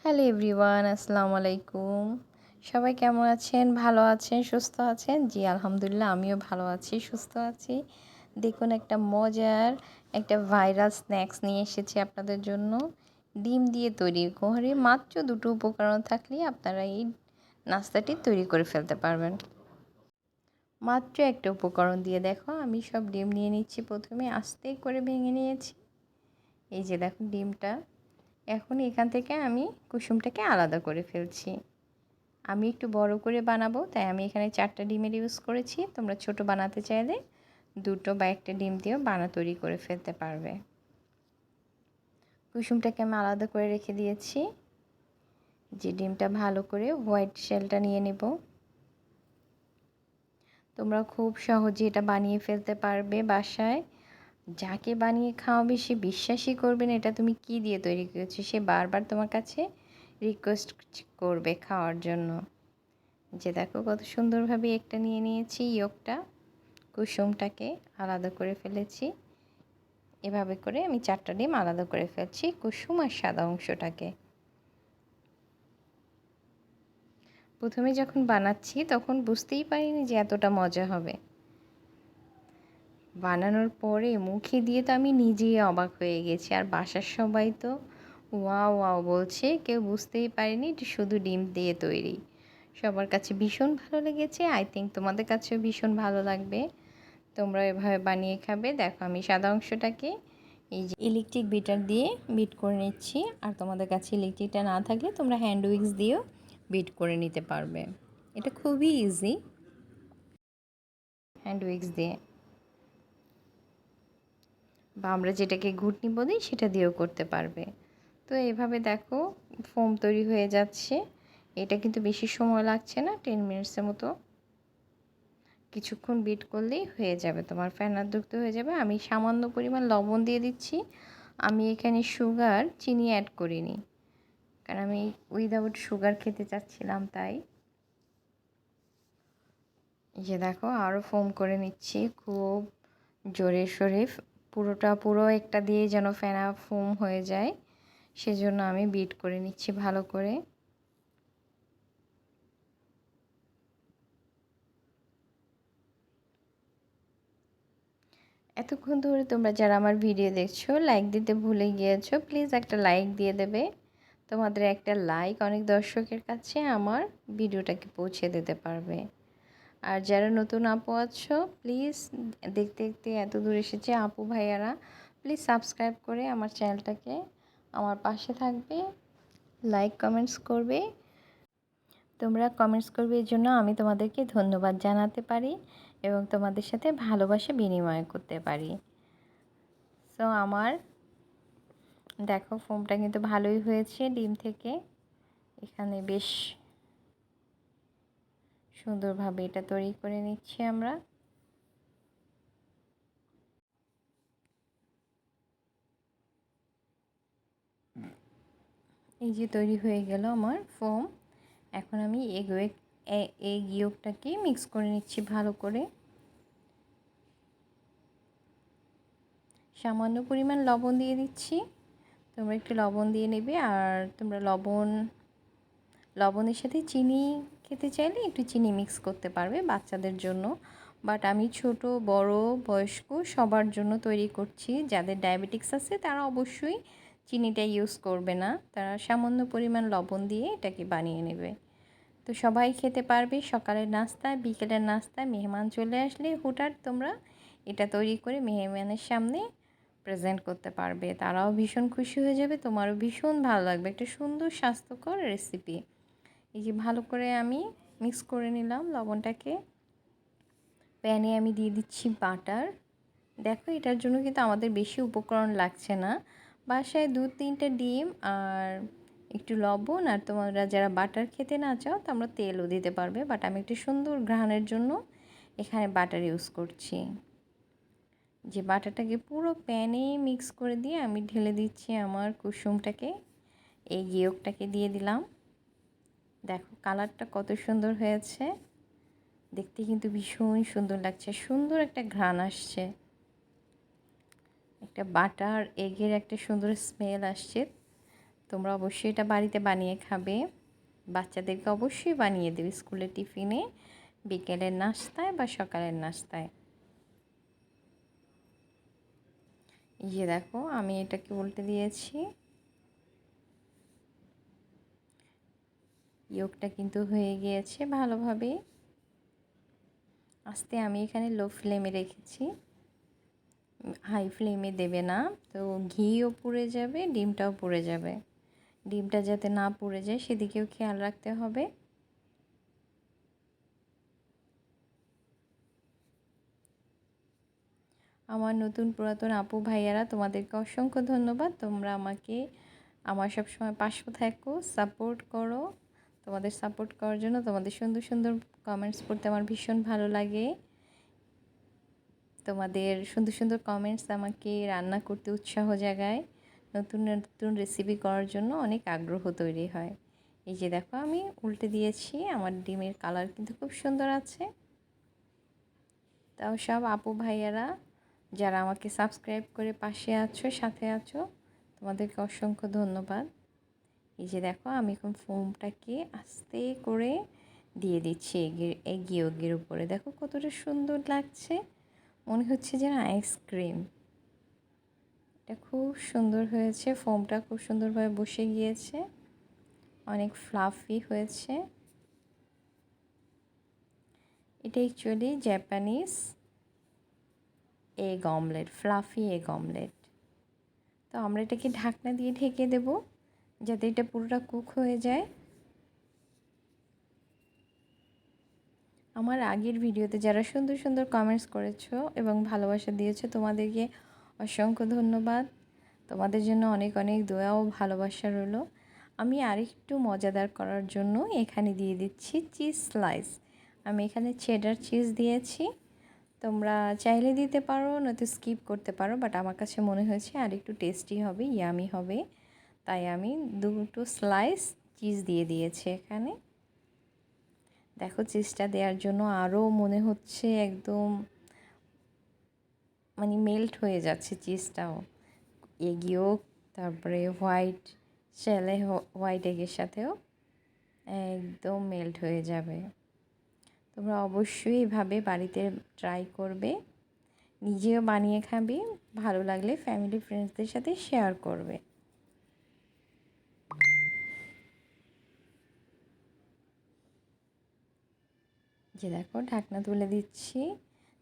Hello everyone, আসসালামু আলাইকুম। সবাই কেমন আছেন? ভালো আছেন, সুস্থ আছেন? জি, আলহামদুলিল্লাহ আমিও ভালো আছি, সুস্থ আছি। দেখুন, একটা মজার একটা ভাইরাল স্ন্যাক্স নিয়ে এসেছি আপনাদের জন্য। ডিম দিয়ে তৈরি, ঘরে মাত্র দুটো উপকরণ থাকলেই আপনারা এই নাস্তাটি তৈরি করে ফেলতে পারবেন। মাত্র একটা উপকরণ দিয়ে দেখো, আমি সব ডিম নিয়ে নিচ্ছি। প্রথমে আস্তে করে ভেঙে নিয়েছি। এই যে দেখো ডিমটা। এখন এখান থেকে আমি কুসুমটাকে আলাদা করে ফেলছি। আমি একটু বড় করে বানাবো, তাই আমি এখানে 4টা ডিমের ইউজ করেছি। তোমরা ছোট বানাতে চাইলে 2টো বা 1টা ডিম দিয়েও তৈরি করে ফেলতে পারবে। কুসুমটাকে আমি আলাদা করে রেখে দিয়েছি। যে ডিমটা ভালো করে হোয়াইট শেলটা নিয়ে নেব। তোমরা খুব সহজে এটা বানিয়ে ফেলতে পারবে বাসায়। যাকে বানিয়ে খাওয়াবে সে বিশ্বাসই করবে না এটা তুমি কি দিয়ে তৈরি করেছো। সে বারবার তোমার কাছে রিকোয়েস্ট করবে খাওয়ার জন্য। যে দেখো কত সুন্দরভাবে একটা নিয়ে নিয়েছি ইয়কটা, কুসুমটাকে আলাদা করে ফেলেছি। এভাবে করে আমি 4টা ডিম আলাদা করে ফেলছি, কুসুম আর সাদা অংশটাকে। প্রথমে যখন বানাচ্ছি তখন বুঝতেই পারিনি যে এতটা মজা হবে। বানানোর পরে মুখে দিয়ে তো আমি নিজেই অবাক হয়ে গেছি, আর বাসার সবাই তো ওয়াও ওয়াও বলছে। কেউ বুঝতেই পারেনি এটা শুধু ডিম দিয়ে তৈরি। সবার কাছে ভীষণ ভালো লেগেছে। আই থিঙ্ক তোমাদের কাছেও ভীষণ ভালো লাগবে। তোমরা এভাবে বানিয়ে খাবে। দেখো, আমি সাদা অংশটাকে এই যে ইলেকট্রিক বিটার দিয়ে বিট করে নিচ্ছি। আর তোমাদের কাছে ইলেকট্রিকটা না থাকলে তোমরা হ্যান্ড উইক্স দিয়েও বিট করে নিতে পারবে। এটা খুবই ইজি, হ্যান্ড উইক্স দিয়ে, বা আমরা যেটাকে ঘুটনি বলি সেটা দিয়েও করতে পারবে। তো এইভাবে দেখো ফোম তৈরি হয়ে যাচ্ছে। এটা কিন্তু বেশি সময় লাগছে না, 10 মিনিটসের মতো। কিছুক্ষণ বিট করলেই হয়ে যাবে, তোমার ফেনাযুক্ত হয়ে যাবে। আমি সামান্য পরিমাণ লবণ দিয়ে দিচ্ছি। আমি এখানে সুগার, চিনি অ্যাড করিনি, কারণ আমি উইদাউট সুগার খেতে চাচ্ছিলাম। তাই এই যে দেখো আরও ফোম করে নিচ্ছি খুব জোরে সোরে। পুরো একটা দিয়ে যেন ফেনা ফোম হয়ে যায়, সেজন্য আমি বিট করে নিচ্ছি ভালো করে। এতক্ষণ ধরে তোমরা যারা আমার ভিডিও দেখছো, লাইক দিতে ভুলে গিয়েছো, প্লিজ একটা লাইক দিয়ে দেবে। তোমাদের একটা লাইক অনেক দর্শকের কাছে আমার ভিডিওটাকে পৌঁছে দিতে পারবে। আর যারা নতুন আপু আছো, প্লিজ দেখতে দেখতে এত দূর এসেছে আপু ভাইয়ারা, প্লিজ সাবস্ক্রাইব করে আমার চ্যানেলটাকে আমার পাশে থাকবে, লাইক কমেন্টস করবে। তোমরা কমেন্টস করবে, এর জন্য আমি তোমাদেরকে ধন্যবাদ জানাতে পারি এবং তোমাদের সাথে ভালোবাসা বিনিময় করতে পারি। সো আমার দেখো ফোমটা কিন্তু ভালোই হয়েছে ডিম থেকে। এখানে বেশ সুন্দরভাবে এটা তৈরি করে নিচ্ছি আমরা। এই যে তৈরি হয়ে গেল আমার ফোম। এখন আমি এগ ইয়কটাকে মিক্স করে নিচ্ছি ভালো করে। সামান্য পরিমাণ লবণ দিয়ে দিচ্ছি। তোমরা একটু লবণ দিয়ে নেবে। আর তোমরা লবণের সাথে চিনি খেতে চাইলে একটু চিনি মিক্স করতে পারবে বাচ্চাদের জন্য। বাট আমি ছোট বড় বয়স্ক সবার জন্য তৈরি করছি। যাদের ডায়াবেটিক্স আছে তারা অবশ্যই চিনিটা ইউজ করবে না, তারা সামান্য পরিমাণ লবণ দিয়ে এটাকে বানিয়ে নেবে। তো সবাই খেতে পারবে। সকালের নাস্তায়, বিকেলের নাস্তায় মেহমান চলে আসলে হুটহাট তোমরা এটা তৈরি করে মেহমানের সামনে প্রেজেন্ট করতে পারবে। তারাও ভীষণ খুশি হয়ে যাবে, তোমারও ভীষণ ভালো লাগবে। একটা সুন্দর স্বাস্থ্যকর রেসিপি। এই যে ভালো করে আমি মিক্স করে নিলাম লবণটাকে। প্যানে আমি দিয়ে দিচ্ছি বাটার। দেখো, এটার জন্য কিন্তু আমাদের বেশি উপকরণ লাগছে না। বাসায় 2-3টা ডিম আর একটু লবণ, আর তোমরা যারা বাটার খেতে না চাও তোমরা তেলও দিতে পারবে। বাট আমি একটু সুন্দর ঘ্রাণের জন্য এখানে বাটার ইউজ করছি। যে বাটারটাকে পুরো প্যানে মিক্স করে দিয়ে আমি ঢেলে দিচ্ছি আমার কুসুমটাকে, এই ইয়কটাকে দিয়ে দিলাম। দেখো কালারটা কত সুন্দর হয়েছে, দেখতে কিন্তু ভীষণ সুন্দর লাগছে, সুন্দর একটা ঘ্রাণ আসছে, একটা বাটার এগের একটা সুন্দর স্মেল আসছে। তোমরা অবশ্যই এটা বাড়িতে বানিয়ে খাবে। বাচ্চাদেরকে অবশ্যই বানিয়ে দেবে স্কুলের টিফিনে, বিকেলের নাস্তায় বা সকালের নাস্তায়। এই যে দেখো আমি এটাকে উল্টে দিয়েছি। ইয়োগটা কিন্তু হয়ে গিয়েছে ভালোভাবে। আস্তে আমি এখানে লো ফ্লেমে রেখেছি, হাই ফ্লেমে দেবে না, তো ঘিও পুড়ে যাবে, ডিমটাও পুড়ে যাবে। ডিমটা যাতে না পুড়ে যায় সেদিকেও খেয়াল রাখতে হবে। আমার নতুন পুরাতন আপু ভাইয়ারা, তোমাদেরকে অসংখ্য ধন্যবাদ। তোমরা আমাকে আমার সবসময় পাশে থাকো, সাপোর্ট করো। তোমাদের সাপোর্ট করার জন্য, তোমাদের সুন্দর সুন্দর কমেন্টস পড়তে আমার ভীষণ ভালো লাগে। তোমাদের সুন্দর সুন্দর কমেন্টস আমাকে রান্না করতে উৎসাহ জাগায়, নতুন নতুন রেসিপি করার জন্য অনেক আগ্রহ তৈরি হয়। এই যে দেখো আমি উল্টে দিয়েছি, আমার ডিমের কালার কিন্তু খুব সুন্দর আছে। তাও সব আপু ভাইয়ারা যারা আমাকে সাবস্ক্রাইব করে পাশে আছো, সাথে আছো, তোমাদেরকে অসংখ্য ধন্যবাদ। এই যে দেখো আমি এখন ফোমটাকে আস্তে করে দিয়ে দিচ্ছি এই ইয়োগের উপরে। দেখো কতটা সুন্দর লাগছে, মনে হচ্ছে যেন আইসক্রিম। এটা খুব সুন্দর হয়েছে, ফোমটা খুব সুন্দরভাবে বসে গিয়েছে, অনেক ফ্লাফি হয়েছে। এটা actually Japanese egg omelette, fluffy egg omelette. তো আমরা এটাকে ঢাকনা দিয়ে ঢেকে দেব যাতে এটা পুরোটা কুক হয়ে যায়। আমার আগের ভিডিওতে যারা সুন্দর সুন্দর কমেন্টস করেছো এবং ভালোবাসা দিয়েছো, তোমাদেরকে অসংখ্য ধন্যবাদ। তোমাদের জন্য অনেক অনেক দোয়া ও ভালোবাসা রইলো। আমি আরেকটু মজাদার করার জন্য এখানে দিয়ে দিচ্ছি চিজ স্লাইস। আমি এখানে চেডার চিজ দিয়েছি, তোমরা চাইলে দিতে পারো, নয়তো স্কিপ করতে পারো, বাট আমার কাছে মনে হয়েছে আর একটু টেস্টি হবে, ইয়ামি হবে, তাই আমি দুটো স্লাইস চিজ দিয়ে দিয়েছি এখানে। দেখো চিজটা দেওয়ার জন্য আরও মনে হচ্ছে একদম মানে মেল্ট হয়ে যাচ্ছে চিজটাও। এগ ইয়োক, তারপরে হোয়াইট শেলে হোয়াইট এগের সাথেও একদম মেল্ট হয়ে যাবে। তোমরা অবশ্যই এভাবে বাড়িতে ট্রাই করবে, নিজেও বানিয়ে খাবে, ভালো লাগলে ফ্যামিলি ফ্রেন্ডসদের সাথে শেয়ার করবে। যে দেখো ঢাকনা তুলে দিচ্ছি,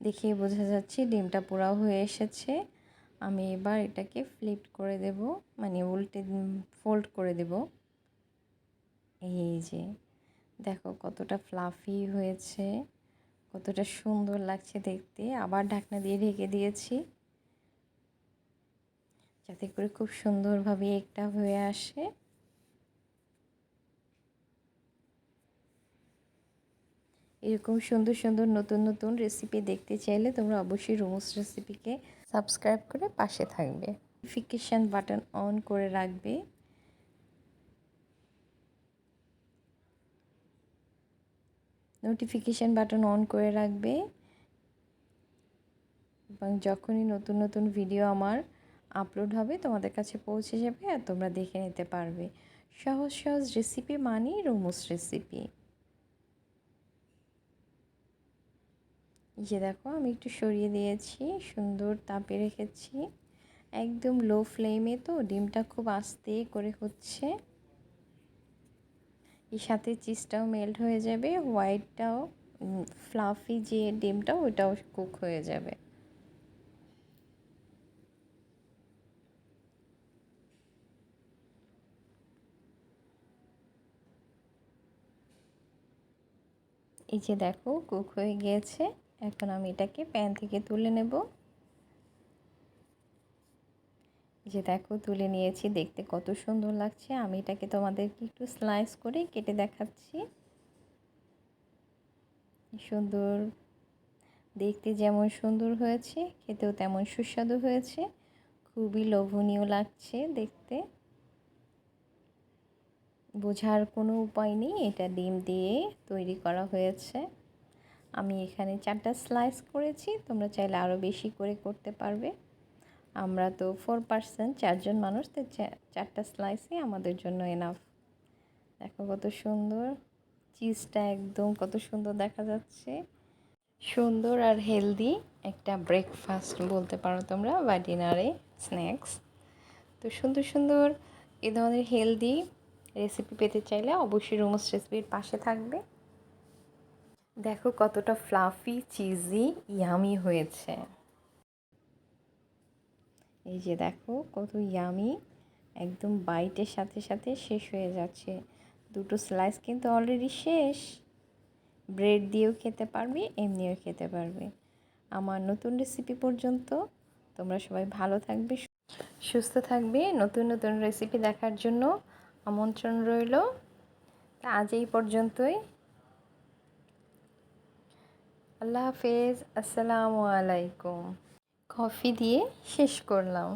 দেখেই বোঝা যাচ্ছে ডিমটা পোড়াও হয়ে এসেছে। আমি এবার এটাকে ফ্লিপ করে দেব, মানে উল্টে ফোল্ড করে দেব। এই যে দেখো কতটা ফ্লাফি হয়েছে, কতটা সুন্দর লাগছে দেখতে। আবার ঢাকনা দিয়ে ঢেকে দিয়েছি যাতে করে খুব সুন্দরভাবে একটা হয়ে আসে। এরকম সুন্দর সুন্দর নতুন নতুন রেসিপি দেখতে চাইলে তোমরা অবশ্যই রুমুস রেসিপিকে সাবস্ক্রাইব করে পাশে থাকবে, নোটিফিকেশান বাটন অন করে রাখবে। নোটিফিকেশান বাটন অন করে রাখবে এবং যখনই নতুন নতুন ভিডিও আমার আপলোড হবে তোমাদের কাছে পৌঁছে যাবে আর তোমরা দেখে নিতে পারবে। সহজ সহজ রেসিপি মানেই রুমুস রেসিপি। যে দেখো আমি একটু সরিয়ে দিয়েছি, সুন্দর তাপে রেখেছি, একদম লো ফ্লেমে, তো ডিমটা খুব আস্তে করে হচ্ছে। এর সাথে চিজটাও মেল্ট হয়ে যাবে, হোয়াইটটাও ফ্লাফি যে ডিমটা ওটাও কুক হয়ে যাবে। এই যে দেখো কুক হয়ে গিয়েছে, এখন আমি এটাকে প্যান থেকে তুলে নেব। যে দেখো তুলে নিয়েছি, দেখতে কত সুন্দর লাগছে। আমি এটাকে তোমাদেরকে একটু স্লাইস করে কেটে দেখাচ্ছি। সুন্দর দেখতে যেমন সুন্দর হয়েছে, খেতেও তেমন সুস্বাদু হয়েছে, খুবই লোভনীয় লাগছে দেখতে। বোঝার কোনো উপায় নেই এটা ডিম দিয়ে তৈরি করা হয়েছে। আমি এখানে 4টা স্লাইস করেছি, তোমরা চাইলে আরও বেশি করে করতে পারবে। আমরা তো 4 পার্সন, 4জন মানুষ, তো 4টা স্লাইসই আমাদের জন্য এনাফ। দেখো কত সুন্দর চিজটা, একদম কত সুন্দর দেখা যাচ্ছে। সুন্দর আর হেলদি একটা ব্রেকফাস্ট বলতে পারো তোমরা, বা ডিনারে স্ন্যাক্স। তো সুন্দর সুন্দর এ ধরনের হেলদি রেসিপি পেতে চাইলে অবশ্যই রুমস রেসিপির পাশে থাকবে। দেখো কতটা ফ্লাফি, চিজি, ইয়ামি হয়েছে। এই যে দেখো কত ইয়ামি, একদম বাইটের সাথে সাথে শেষ হয়ে যাচ্ছে। দুটো স্লাইস কিন্তু অলরেডি শেষ। ব্রেড দিয়েও খেতে পারবে, এমনিও খেতে পারবে। আমার নতুন রেসিপি পর্যন্ত তোমরা সবাই ভালো থাকবে, সুস্থ থাকবে। নতুন নতুন রেসিপি দেখার জন্য আমন্ত্রণ রইল। আজ এই পর্যন্তই। আল্লাহ হাফেজ, আসসালামু আলাইকুম। কফি দিয়ে শেষ করলাম।